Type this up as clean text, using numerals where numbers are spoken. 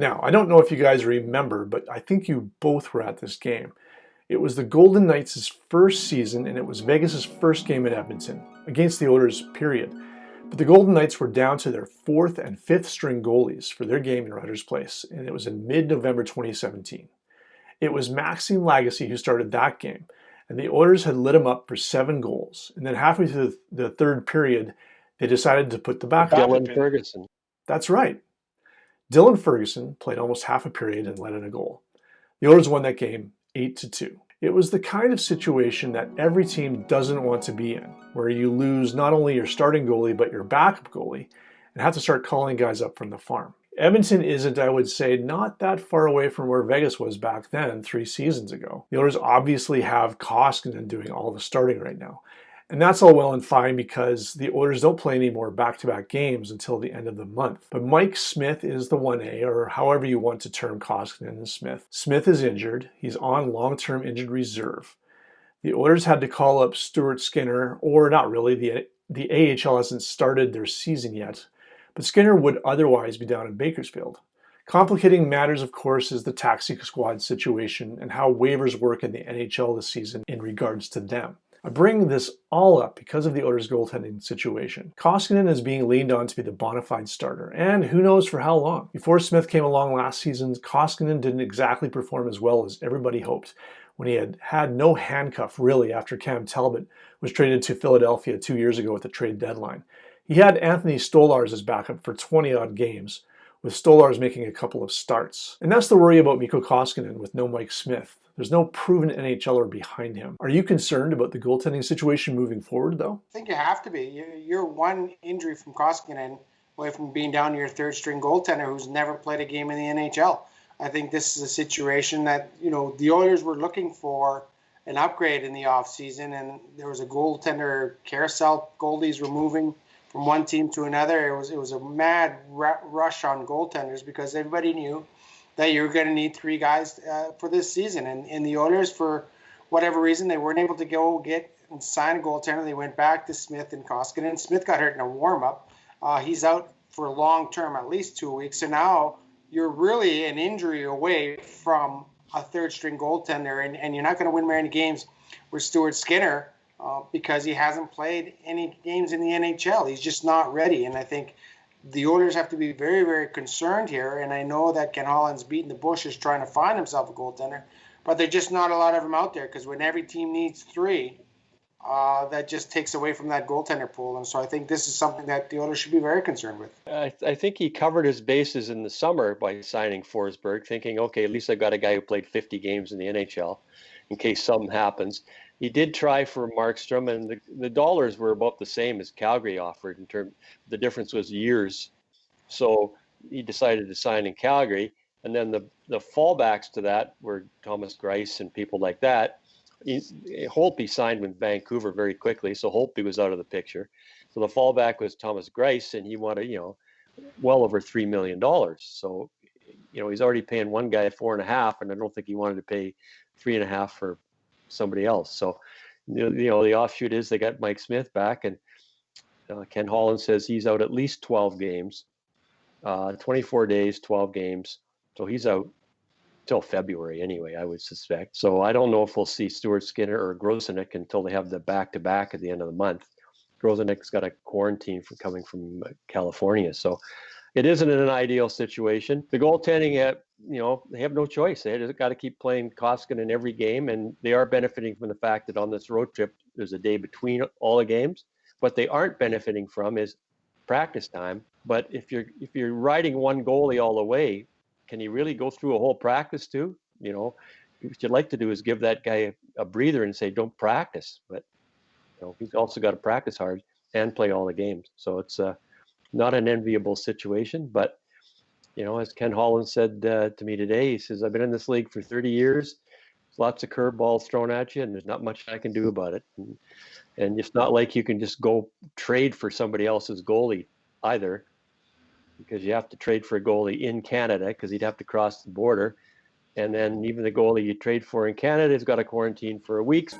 Now, I don't know if you guys remember, but I think you both were at this game. It was the Golden Knights' first season, and it was Vegas' first game at Edmonton, against the Oilers, period. But the Golden Knights were down to their fourth and fifth string goalies for their game in Rogers Place, and it was in mid-November 2017. It was Maxime Lagacé who started that game, and the Oilers had lit him up for 7 goals. And then halfway through the third period, they decided to put the backup Dylan in. Ferguson. That's right. Dylan Ferguson played almost half a period and let in a goal. The Oilers won that game 8-2. It was the kind of situation that every team doesn't want to be in, where you lose not only your starting goalie, but your backup goalie, and have to start calling guys up from the farm. Edmonton isn't, I would say, not that far away from where Vegas was back then 3 seasons ago. The Oilers obviously have Koskinen doing all the starting right now. And that's all well and fine because the Oilers don't play any more back-to-back games until the end of the month. But Mike Smith is the 1A, or however you want to term Koskinen and Smith. Smith is injured. He's on long-term injured reserve. The Oilers had to call up Stuart Skinner, or not really, the AHL hasn't started their season yet, but Skinner would otherwise be down in Bakersfield. Complicating matters, of course, is the taxi squad situation and how waivers work in the NHL this season in regards to them. I bring this all up because of the Oilers' goaltending situation. Koskinen is being leaned on to be the bona fide starter, and who knows for how long. Before Smith came along last season, Koskinen didn't exactly perform as well as everybody hoped when he had no handcuff really after Cam Talbot was traded to Philadelphia 2 years ago at the trade deadline. He had Anthony Stolarz as backup for 20-odd games, with Stolarz making a couple of starts. And that's the worry about Mikko Koskinen with no Mike Smith. There's no proven NHLer behind him. Are you concerned about the goaltending situation moving forward, though? I think you have to be. You're one injury from Koskinen away from being down to your third string goaltender who's never played a game in the NHL. I think this is a situation that, the Oilers were looking for an upgrade in the offseason, and there was a goaltender carousel. Goalies were moving from one team to another. It was a mad rush on goaltenders because everybody knew that you were going to need 3 guys for this season. And the Oilers, for whatever reason, they weren't able to go get and sign a goaltender. They went back to Smith and Koskinen. Smith got hurt in a warm-up. He's out for long-term, at least 2 weeks. So now you're really an injury away from a third-string goaltender, and you're not going to win many games with Stuart Skinner because he hasn't played any games in the NHL. He's just not ready, and I think the Oilers have to be very, very concerned here, and I know that Ken Holland's beating the bushes trying to find himself a goaltender, but there's just not a lot of them out there because when every team needs 3, that just takes away from that goaltender pool. And so I think this is something that the Oilers should be very concerned with. I think he covered his bases in the summer by signing Forsberg, thinking, okay, at least I got a guy who played 50 games in the NHL in case something happens. He did try for Markstrom, and the dollars were about the same as Calgary offered. The difference was years. So he decided to sign in Calgary. And then the fallbacks to that were Thomas Greiss and people like that. Holtby signed with Vancouver very quickly, so Holtby was out of the picture. So the fallback was Thomas Greiss, and he wanted, well over $3 million. So, he's already paying one guy 4.5, and I don't think he wanted to pay 3.5 for somebody else. So, the offshoot is they got Mike Smith back, and Ken Holland says he's out at least 12 games, 24 days, 12 games. So he's out till February anyway, I would suspect. So I don't know if we'll see Stuart Skinner or Groesnick until they have the back-to-back at the end of the month. Groesnick's got a quarantine for coming from California. So it isn't an ideal situation. The goaltending, they have no choice. They just got to keep playing Koskinen in every game, and they are benefiting from the fact that on this road trip, there's a day between all the games. What they aren't benefiting from is practice time. But if you're riding one goalie all the way, can you really go through a whole practice too? What you'd like to do is give that guy a breather and say, don't practice. But he's also got to practice hard and play all the games. So it's not an enviable situation. But, as Ken Holland said to me today, he says, I've been in this league for 30 years. There's lots of curveballs thrown at you, and there's not much I can do about it. And it's not like you can just go trade for somebody else's goalie either, because you have to trade for a goalie in Canada because he'd have to cross the border. And then even the goalie you trade for in Canada has got to quarantine for a week.